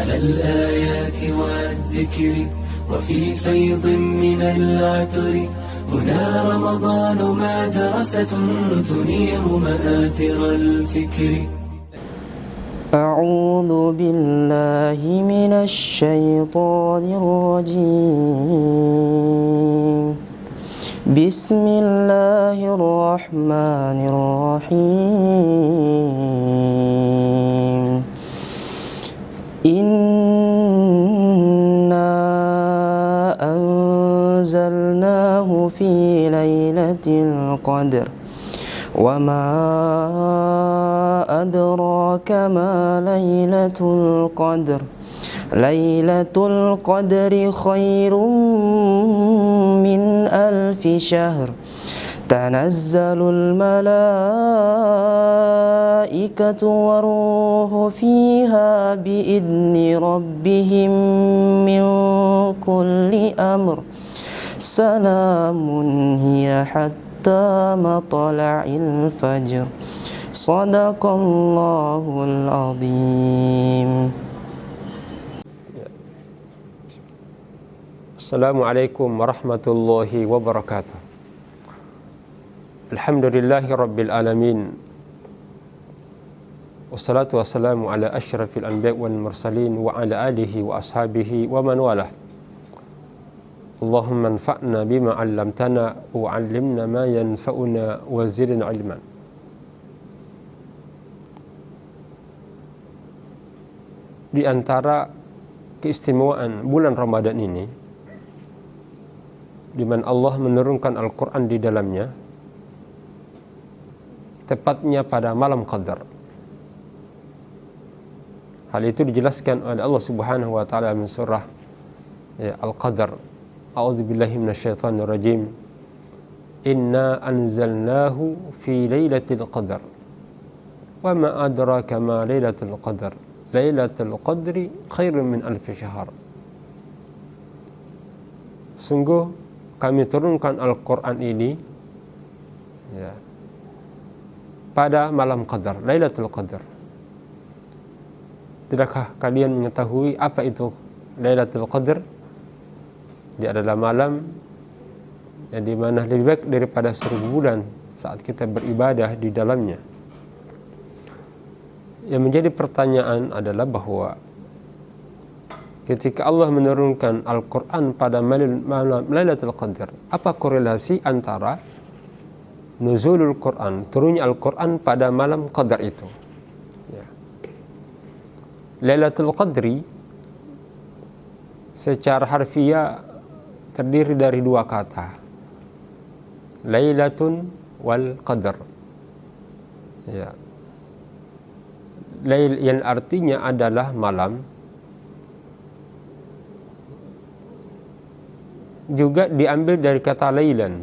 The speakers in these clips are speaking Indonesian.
على الآيات والذكر وفي فيض من العطر هنا رمضان مدرسة تنير مآثر الفكر. أعوذ بالله من الشيطان الرجيم. بسم الله الرحمن الرحيم. إنا أنزلناه في ليلة القدر وما أدراك ما ليلة القدر. ليلة القدر خير من 1000 شهر. تنزل الملائكة والروح فيها بإذن ربهم من كل أمر. سلام هي حتى مطلع الفجر. صدق الله العظيم. Assalamualaikum warahmatullahi wabarakatuh. Alhamdulillahi rabbil alamin. Wassalatu wassalamu ala asyrafil anbiya wal mursalin wa ala alihi wa ashabihi wa man walah. Allahumma anfa'na bima 'allamtana wa 'allimna ma yanfa'una wa zidna 'ilman. Di antara keistimewaan bulan Ramadan ini, di mana Allah menurunkan Al-Quran di dalamnya, tepatnya pada malam Qadar. Hal itu dijelaskan oleh Allah Subhanahu wa taala dalam surah Al-Qadar. A'udzubillahi minasyaitonir rajim. Inna anzalnahu fi lailatul qadar. Wa ma adraka ma lailatul qadar. Lailatul qadri khairun min 1000 syahr. Sungguh kami turunkan Al-Quran ini pada malam Qadar, Lailatul Qadar. Tidakkah kalian mengetahui apa itu Lailatul Qadar? Dia adalah malam yang dimana lebih baik daripada 1000 bulan saat kita beribadah di dalamnya. Yang menjadi pertanyaan adalah bahwa ketika Allah menurunkan Al-Quran pada malam Lailatul Qadar, apa korelasi antara nuzulul Quran, turunnya Al-Quran pada malam Qadar itu? Lailatul Qadri secara harfiah terdiri dari dua kata, Lailatun wal Qadar. Lail yang artinya adalah malam, juga diambil dari kata lailan,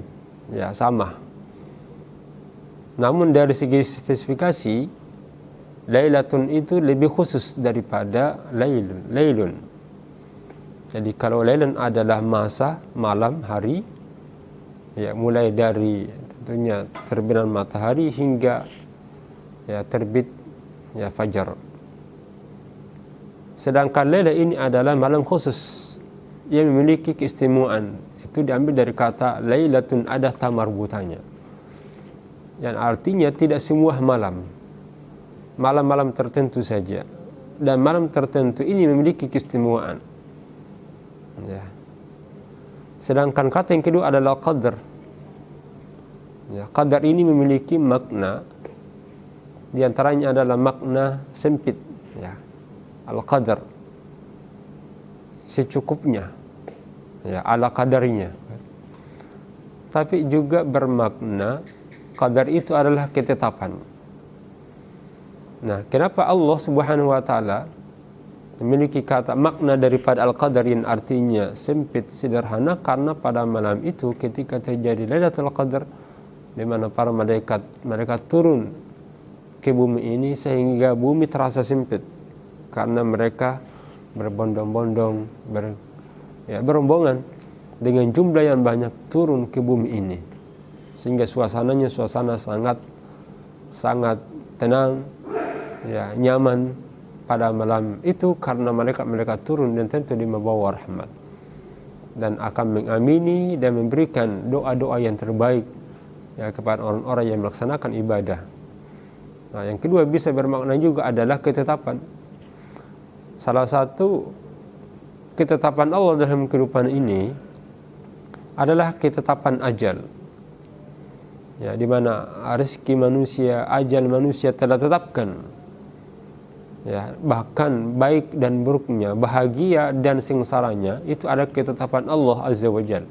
sama. Namun dari segi spesifikasi, lailatun itu lebih khusus daripada lailun. Jadi kalau lailan adalah masa, malam, hari, mulai dari tentunya terbitan matahari hingga terbit fajar. Sedangkan laila ini adalah malam khusus yang memiliki keistimewaan. Itu diambil dari kata lailatun, ada tamarbutannya, yang artinya tidak semua malam-malam tertentu saja, dan malam tertentu ini memiliki keistimewaan. Sedangkan kata yang kedua adalah qadar. Qadar ini memiliki makna, di antaranya adalah makna sempit, al-qadar, secukupnya, ala kadarnya. Tapi juga bermakna qadar itu adalah ketetapan. Nah, kenapa Allah Subhanahu wa taala memiliki kata makna daripada al-qadar yang artinya sempit, sederhana? Karena pada malam itu ketika terjadi Lailatul Qadar, di mana para mereka turun ke bumi ini, sehingga bumi terasa sempit karena mereka berbondong-bondong, berombongan dengan jumlah yang banyak turun ke bumi ini, sehingga suasananya suasana sangat tenang, nyaman, pada malam itu karena mereka turun dan tentu dia membawa rahmat dan akan mengamini dan memberikan doa-doa yang terbaik ya kepada orang-orang yang melaksanakan ibadah. Nah, yang kedua bisa bermakna juga adalah ketetapan. Salah satu ketetapan Allah dalam kehidupan ini adalah ketetapan ajal. Ya, di mana rezeki manusia, ajal manusia telah tetapkan. Ya, bahkan baik dan buruknya, bahagia dan sengsaranya itu ada ketetapan Allah Azza wa Jalla.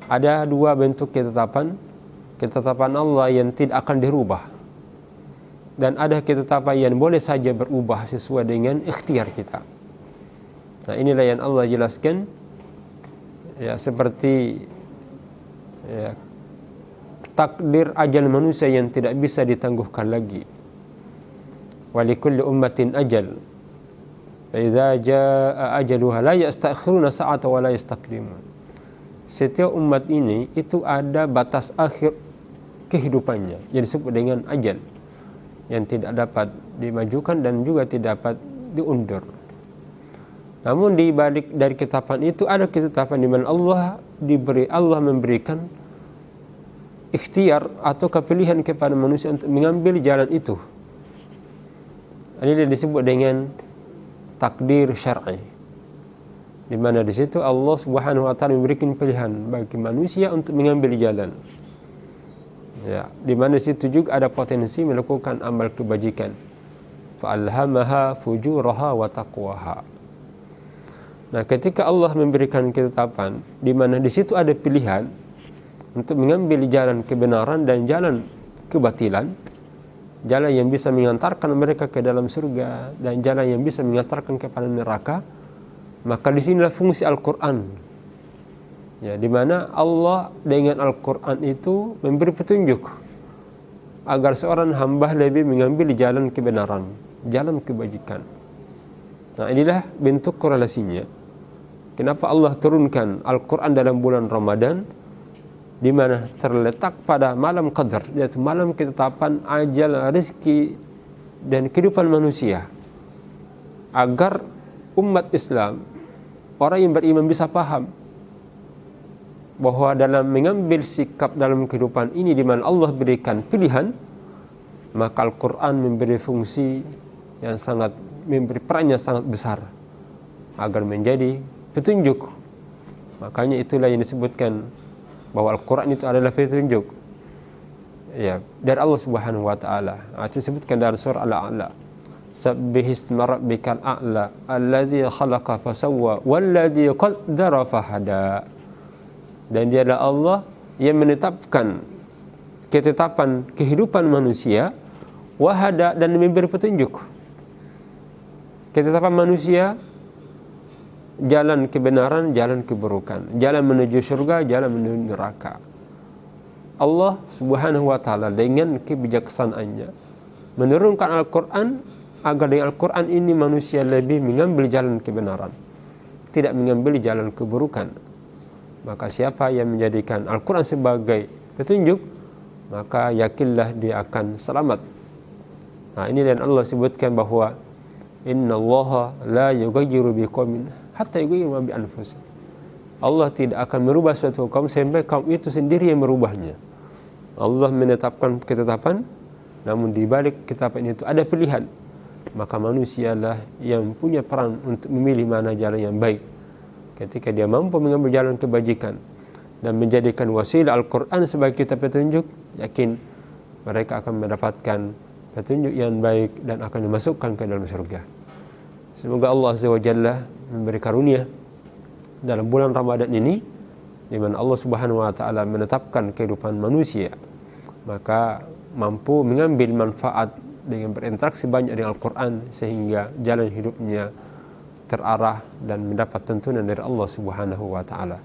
Ada dua bentuk ketetapan. Ketetapan Allah yang tidak akan dirubah, dan ada ketetapan yang boleh saja berubah sesuai dengan ikhtiar kita. Nah, inilah yang Allah jelaskan ya, seperti ya, takdir ajal manusia yang tidak bisa ditangguhkan lagi. Walikulli ummatin ajal, fa idza jaa ajaluha la yastakhiruna sa'ata wa la yastaqdimun. Setiap umat ini itu ada batas akhir kehidupannya yang disebut dengan ajal, yang tidak dapat dimajukan dan juga tidak dapat diundur. Namun di balik dari ketetapan itu ada ketetapan di mana Allah memberikan ikhtiar atau kepilihan kepada manusia untuk mengambil jalan itu. Ini disebut dengan takdir syar'i, di mana di situ Allah Subhanahu wa taala memberikan pilihan bagi manusia untuk mengambil jalan. Ya, di mana di situ juga ada potensi melakukan amal kebajikan. Fa'alhamaha fujuraha wa taqwaha. Nah, ketika Allah memberikan ketetapan di mana di situ ada pilihan untuk mengambil jalan kebenaran dan jalan kebatilan, jalan yang bisa mengantarkan mereka ke dalam surga dan jalan yang bisa mengantarkan kepada neraka, maka disinilah fungsi Al-Quran. Ya, di mana Allah dengan Al-Quran itu memberi petunjuk agar seorang hamba lebih mengambil jalan kebenaran, jalan kebajikan. Nah, inilah bentuk korelasinya. Kenapa Allah turunkan Al-Quran dalam bulan Ramadan, di mana terletak pada malam qadar, yaitu malam ketetapan ajal, rezeki dan kehidupan manusia, agar umat Islam, orang yang beriman bisa paham bahwa dalam mengambil sikap dalam kehidupan ini di mana Allah berikan pilihan, maka Al-Quran memberi fungsi yang sangat, memberi perannya sangat besar agar menjadi petunjuk. Makanya itulah yang disebutkan bahwa Al-Quran itu adalah petunjuk ya dari Allah Subhanahu wa taala. Itu disebutkan dalam surah Al-A'la. Sabbihisma rabbikal a'la alladzi khalaqa fasawwa walladzi qaddara fahada. Dan dia adalah Allah yang menetapkan ketetapan kehidupan manusia, wahada, dan memberi petunjuk. Ketetapan manusia, jalan kebenaran, jalan keburukan, jalan menuju surga, jalan menuju neraka. Allah Subhanahu wa taala dengan kebijaksanaannya menurunkan Al-Quran agar dengan Al-Quran ini manusia lebih mengambil jalan kebenaran, tidak mengambil jalan keburukan. Maka siapa yang menjadikan Al-Quran sebagai petunjuk, maka yakinlah dia akan selamat. Nah, ini dan Allah sebutkan bahwa innallaha la yughayyiru biqaumin hatta yughayyiru ma bi anfusihim. Allah tidak akan merubah suatu kaum sampai kaum itu sendiri yang merubahnya. Allah menetapkan ketetapan, namun di balik ketetapan itu ada pilihan. Maka manusialah yang punya peran untuk memilih mana jalan yang baik. Ketika dia mampu mengambil jalan kebajikan dan menjadikan wasilah Al-Quran sebagai kitab petunjuk, yakin mereka akan mendapatkan petunjuk yang baik dan akan dimasukkan ke dalam surga. Semoga Allah Azza wa Jalla memberi karunia dalam bulan Ramadan ini, di mana Allah Subhanahu wa taala menetapkan kehidupan manusia, maka mampu mengambil manfaat dengan berinteraksi banyak dengan Al-Quran sehingga jalan hidupnya terarah dan mendapat tuntunan dari Allah Subhanahu wa taala.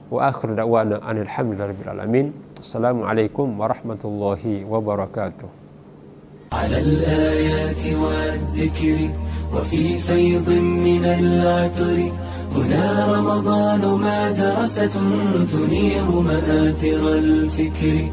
Wa akhiru da'wana anil hamdulillahirabbil alamin. Assalamualaikum warahmatullahi wabarakatuh. على الآيات والذكر وفي فيض من العطر هنا رمضان مدرسة تنير مآثر الفكر.